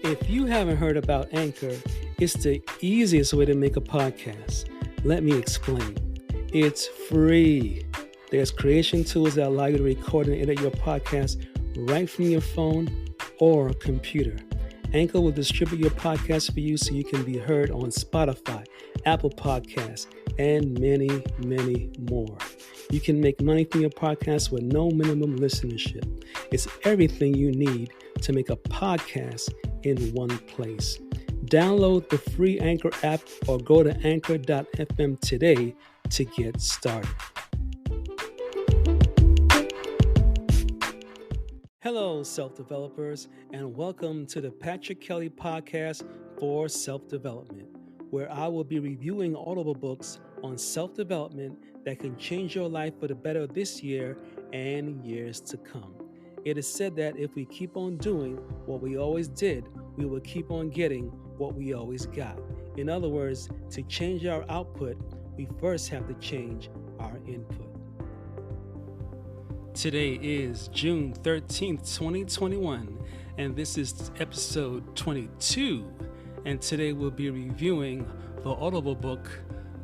If you haven't heard about Anchor, it's the easiest way to make a podcast. Let me explain. It's free. There's creation tools that allow you to record and edit your podcast right from your phone or computer. Anchor will distribute your podcast for you so you can be heard on Spotify, Apple Podcasts, and many, many more. You can make money from your podcast with no minimum listenership. It's everything you need to make a podcast in one place. Download the free Anchor app or go to anchor.fm today to get started. Hello, self-developers, and welcome to the Patrick Kelly Podcast for Self-Development, where I will be reviewing Audible books on self-development that can change your life for the better this year and years to come. It is said that if we keep on doing what we always did, we will keep on getting what we always got. In other words, to change our output, we first have to change our input. Today is June 13th, 2021, and this is episode 22. And today we'll be reviewing the Audible book,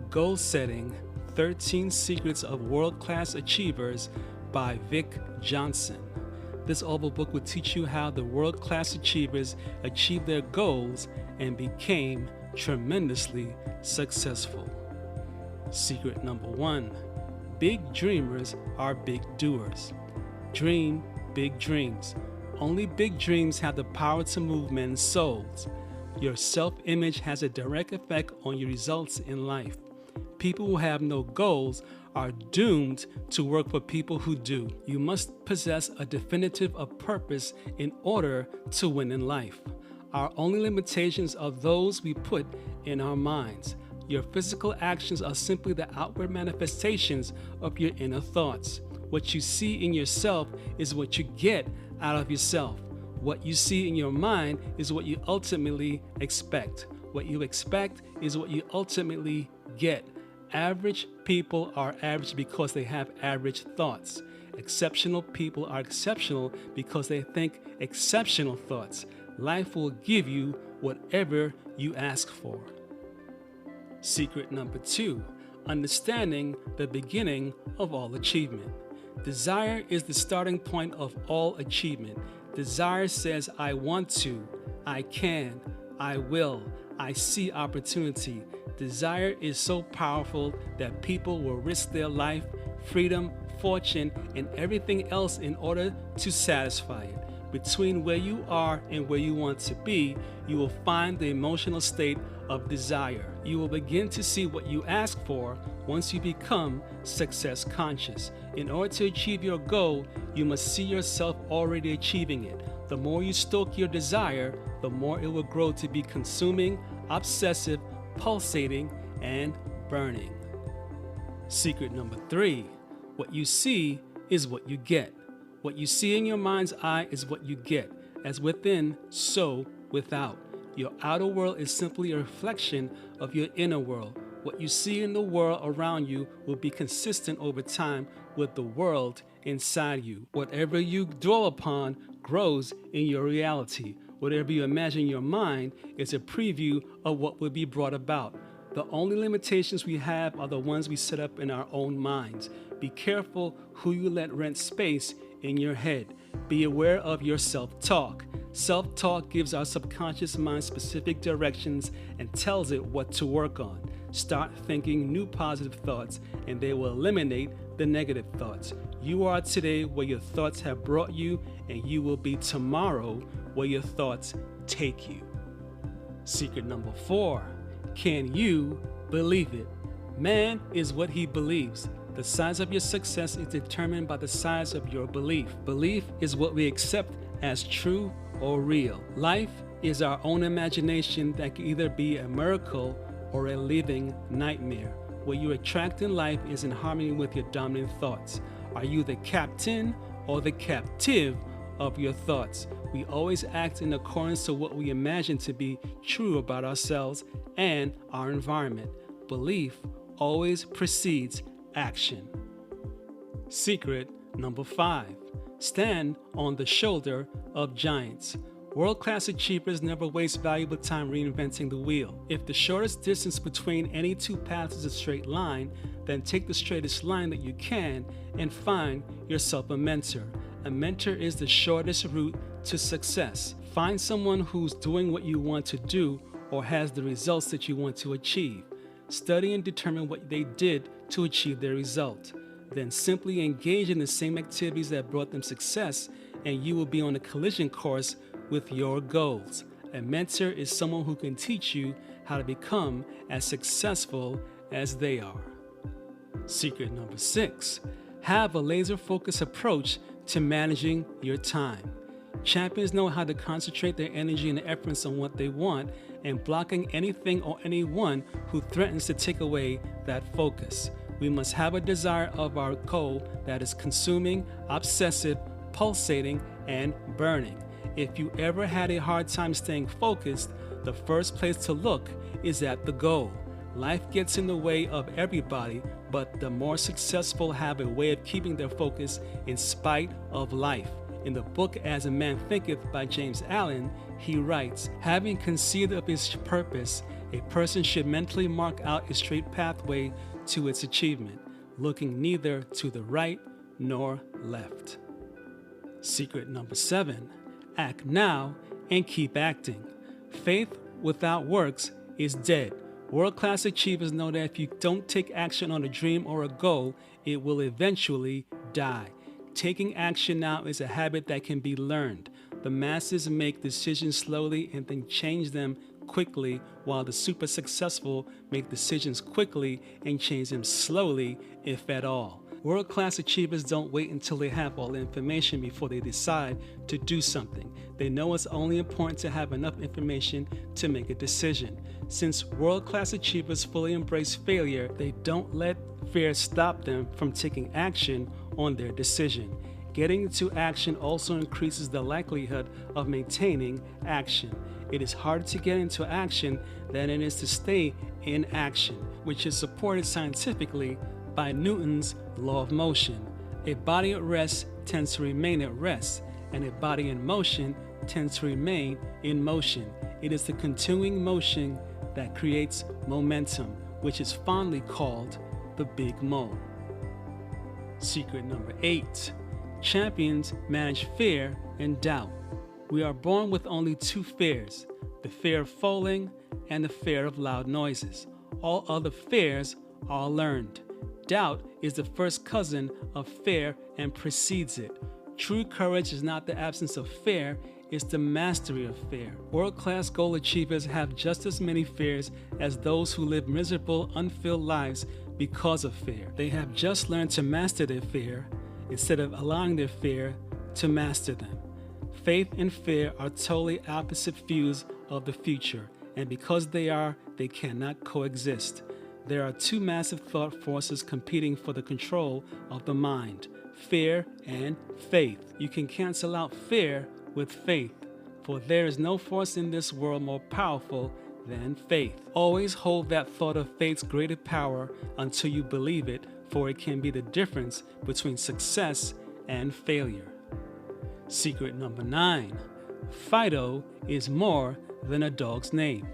Goal Setting, 13 Secrets of World-Class Achievers by Vic Johnson. This Audible book will teach you how the world-class achievers achieved their goals and became tremendously successful. Secret number 1. Big dreamers are big doers. Dream big dreams. Only big dreams have the power to move men's souls. Your self-image has a direct effect on your results in life. People who have no goals are doomed to work for people who do. You must possess a definitive of purpose in order to win in life. Our only limitations are those we put in our minds. Your physical actions are simply the outward manifestations of your inner thoughts. What you see in yourself is what you get out of yourself. What you see in your mind is what you ultimately expect. What you expect is what you ultimately get. Average people are average because they have average thoughts. Exceptional people are exceptional because they think exceptional thoughts. Life will give you whatever you ask for. Secret number 2, understanding the beginning of all achievement. Desire is the starting point of all achievement. Desire says, I want to, I can, I will, I see opportunity. Desire is so powerful that people will risk their life, freedom, fortune, and everything else in order to satisfy it. Between where you are and where you want to be, you will find the emotional state of desire. You will begin to see what you ask for once you become success conscious. In order to achieve your goal, you must see yourself already achieving it. The more you stoke your desire, the more it will grow to be consuming, obsessive, pulsating, and burning. Secret number 3, what you see is what you get. What you see in your mind's eye is what you get. As within, so without. Your outer world is simply a reflection of your inner world. What you see in the world around you will be consistent over time with the world inside you. Whatever you dwell upon grows in your reality. Whatever you imagine in your mind is a preview of what will be brought about. The only limitations we have are the ones we set up in our own minds. Be careful who you let rent space in your head. Be aware of your self-talk. Self-talk gives our subconscious mind specific directions and tells it what to work on. Start thinking new positive thoughts and they will eliminate the negative thoughts. You are today where your thoughts have brought you, and you will be tomorrow where your thoughts take you. Secret number 4, can you believe it? Man is what he believes. The size of your success is determined by the size of your belief. Belief is what we accept as true or real. Life is our own imagination that can either be a miracle or a living nightmare. What you attract in life is in harmony with your dominant thoughts. Are you the captain or the captive of your thoughts? We always act in accordance to what we imagine to be true about ourselves and our environment. Belief always precedes action. Secret number 5. Stand on the shoulder of giants. World-class achievers never waste valuable time reinventing the wheel. If the shortest distance between any two paths is a straight line, then take the straightest line that you can and find yourself a mentor. A mentor is the shortest route to success. Find someone who's doing what you want to do or has the results that you want to achieve. Study and determine what they did to achieve their result. Then simply engage in the same activities that brought them success, and you will be on a collision course with your goals. A mentor is someone who can teach you how to become as successful as they are. Secret number 6, have a laser-focused approach to managing your time. Champions know how to concentrate their energy and efforts on what they want and blocking anything or anyone who threatens to take away that focus. We must have a desire of our goal that is consuming, obsessive, pulsating, and burning. If you ever had a hard time staying focused, the first place to look is at the goal. Life gets in the way of everybody, but the more successful have a way of keeping their focus in spite of life. In the book As a Man Thinketh by James Allen, he writes, having conceived of his purpose, a person should mentally mark out a straight pathway to its achievement, looking neither to the right nor left. Secret number 7, act now and keep acting. Faith without works is dead. World-class achievers know that if you don't take action on a dream or a goal, it will eventually die. Taking action now is a habit that can be learned. The masses make decisions slowly and then change them quickly, while the super successful make decisions quickly and change them slowly, if at all. World-class achievers don't wait until they have all the information before they decide to do something. They know it's only important to have enough information to make a decision. Since world-class achievers fully embrace failure, they don't let fear stop them from taking action on their decision. Getting into action also increases the likelihood of maintaining action. It is harder to get into action than it is to stay in action, which is supported scientifically by Newton's law of motion. A body at rest tends to remain at rest, and a body in motion tends to remain in motion. It is the continuing motion that creates momentum, which is fondly called the Big Mo. Secret number 8, champions manage fear and doubt. We are born with only 2 fears, the fear of falling and the fear of loud noises. All other fears are learned. Doubt is the first cousin of fear and precedes it. True courage is not the absence of fear, it's the mastery of fear. World-class goal achievers have just as many fears as those who live miserable, unfilled lives because of fear. They have just learned to master their fear instead of allowing their fear to master them. Faith and fear are totally opposite views of the future, and because they are, they cannot coexist. There are 2 massive thought forces competing for the control of the mind, fear and faith. You can cancel out fear with faith, for there is no force in this world more powerful than faith. Always hold that thought of faith's greater power until you believe it, for it can be the difference between success and failure. Secret number 9, FIDO is more than a dog's name.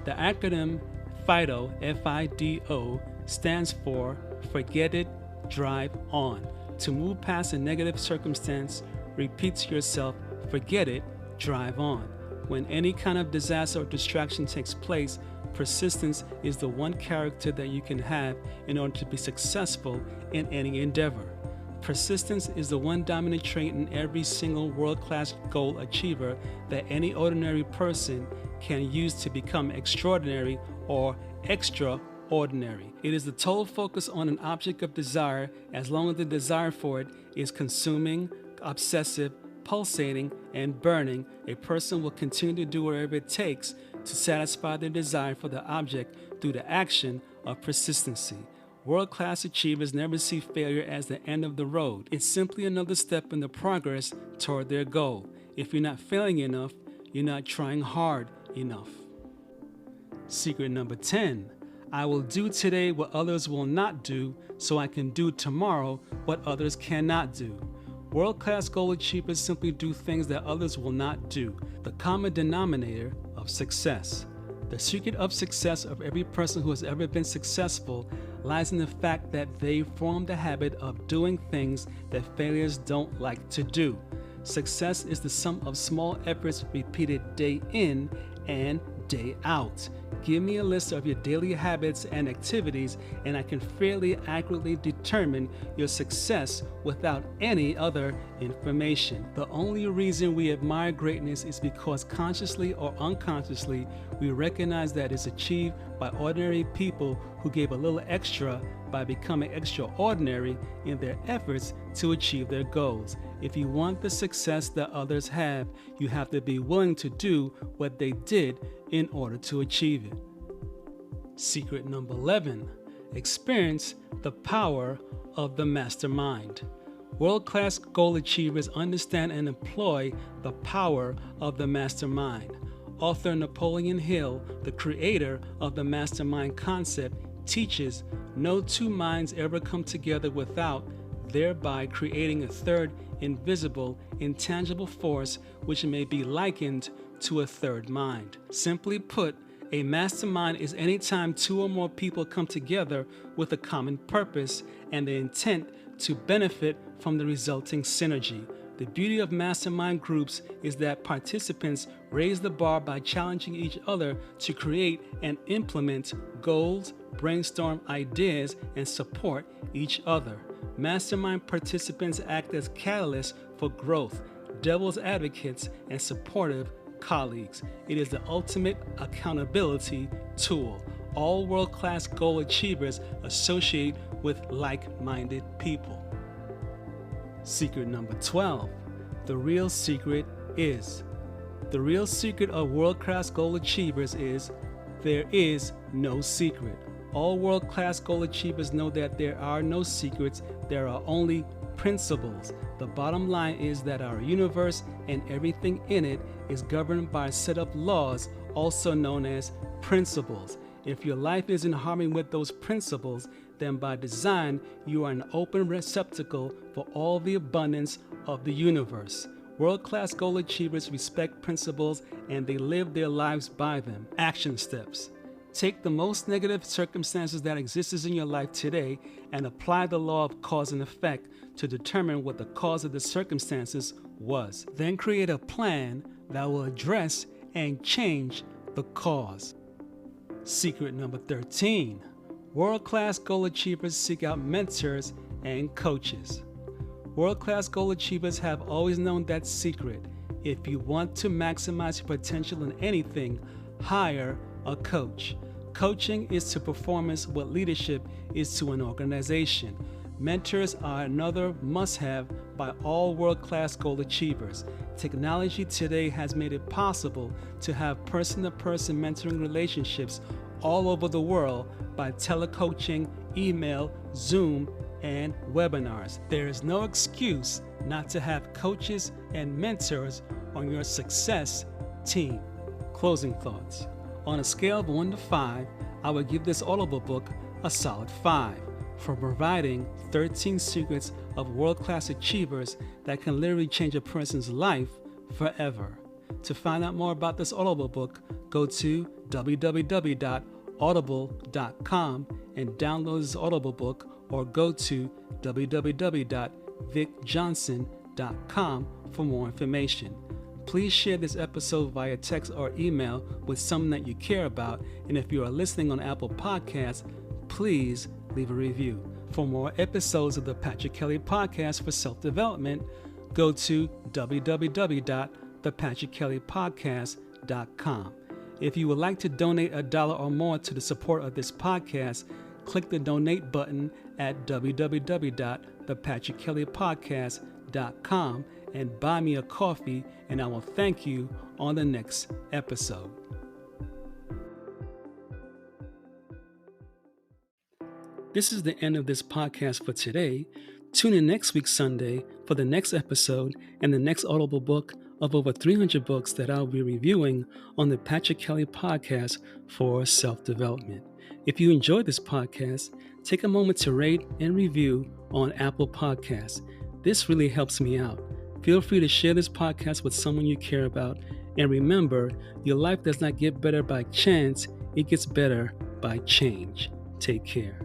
The acronym FIDO, F-I-D-O, stands for Forget It, Drive On. To move past a negative circumstance, repeat to yourself, forget it, drive on. When any kind of disaster or distraction takes place, persistence is the one character that you can have in order to be successful in any endeavor. Persistence is the one dominant trait in every single world-class goal achiever that any ordinary person can use to become extraordinary or extraordinary. It is the total focus on an object of desire as long as the desire for it is consuming, obsessive, pulsating, and burning. A person will continue to do whatever it takes to satisfy their desire for the object through the action of persistency. World-class achievers never see failure as the end of the road. It's simply another step in the progress toward their goal. If you're not failing enough, you're not trying hard enough. Secret number 10, I will do today what others will not do so I can do tomorrow what others cannot do. World-class goal achievers simply do things that others will not do. The common denominator of success. The secret of success of every person who has ever been successful lies in the fact that they formed the habit of doing things that failures don't like to do. Success is the sum of small efforts repeated day in and day out. Give me a list of your daily habits and activities, and I can fairly accurately determine your success without any other information. The only reason we admire greatness is because consciously or unconsciously, we recognize that it's achieved by ordinary people who gave a little extra by becoming extraordinary in their efforts to achieve their goals. If you want the success that others have, you have to be willing to do what they did in order to achieve it. Secret number 11, experience the power of the mastermind. World-class goal achievers understand and employ the power of the mastermind. Author Napoleon Hill, the creator of the mastermind concept, teaches no two minds ever come together without thereby creating a third invisible, intangible force which may be likened to a third mind. Simply put, a mastermind is any time two or more people come together with a common purpose and the intent to benefit from the resulting synergy. The beauty of mastermind groups is that participants raise the bar by challenging each other to create and implement goals, brainstorm ideas, and support each other. Mastermind participants act as catalysts for growth, devil's advocates, and supportive colleagues. It is the ultimate accountability tool. All world-class goal achievers associate with like-minded people. Secret number 12. The real secret is. The real secret of world-class goal achievers is there is no secret. All world-class goal achievers know that there are no secrets, there are only principles. The bottom line is that our universe and everything in it is governed by a set of laws, also known as principles. If your life is in harmony with those principles, then by design, you are an open receptacle for all the abundance of the universe. World-class goal achievers respect principles and they live their lives by them. Action steps. Take the most negative circumstances that exist in your life today and apply the law of cause and effect to determine what the cause of the circumstances was. Then create a plan that will address and change the cause. Secret number 13. World-class goal achievers seek out mentors and coaches. World-class goal achievers have always known that secret. If you want to maximize your potential in anything, hire a coach. Coaching is to performance what leadership is to an organization. Mentors are another must-have by all world-class goal achievers. Technology today has made it possible to have person-to-person mentoring relationships all over the world by telecoaching, email, Zoom, and webinars. There is no excuse not to have coaches and mentors on your success team. Closing thoughts. On a scale of 1 to 5, I would give this Audible book a solid 5 for providing 13 secrets of world-class achievers that can literally change a person's life forever. To find out more about this Audible book, go to www.audible.com and download this Audible book, or go to www.vicjohnson.com for more information. Please share this episode via text or email with someone that you care about, and if you are listening on Apple Podcasts, please leave a review. For more episodes of the Patrick Kelly Podcast for Self-Development, go to www.thepatrickkellypodcast.com. If you would like to donate $1 or more to the support of this podcast, click the donate button at www.thepatrickkellypodcast.com and buy me a coffee, and I will thank you on the next episode. This is the end of this podcast for today. Tune in next week Sunday for the next episode and the next Audible book of over 300 books that I'll be reviewing on the Patrick Kelly Podcast for Self-Development. If you enjoyed this podcast, take a moment to rate and review on Apple Podcasts. This really helps me out. Feel free to share this podcast with someone you care about. And remember, your life does not get better by chance, it gets better by change. Take care.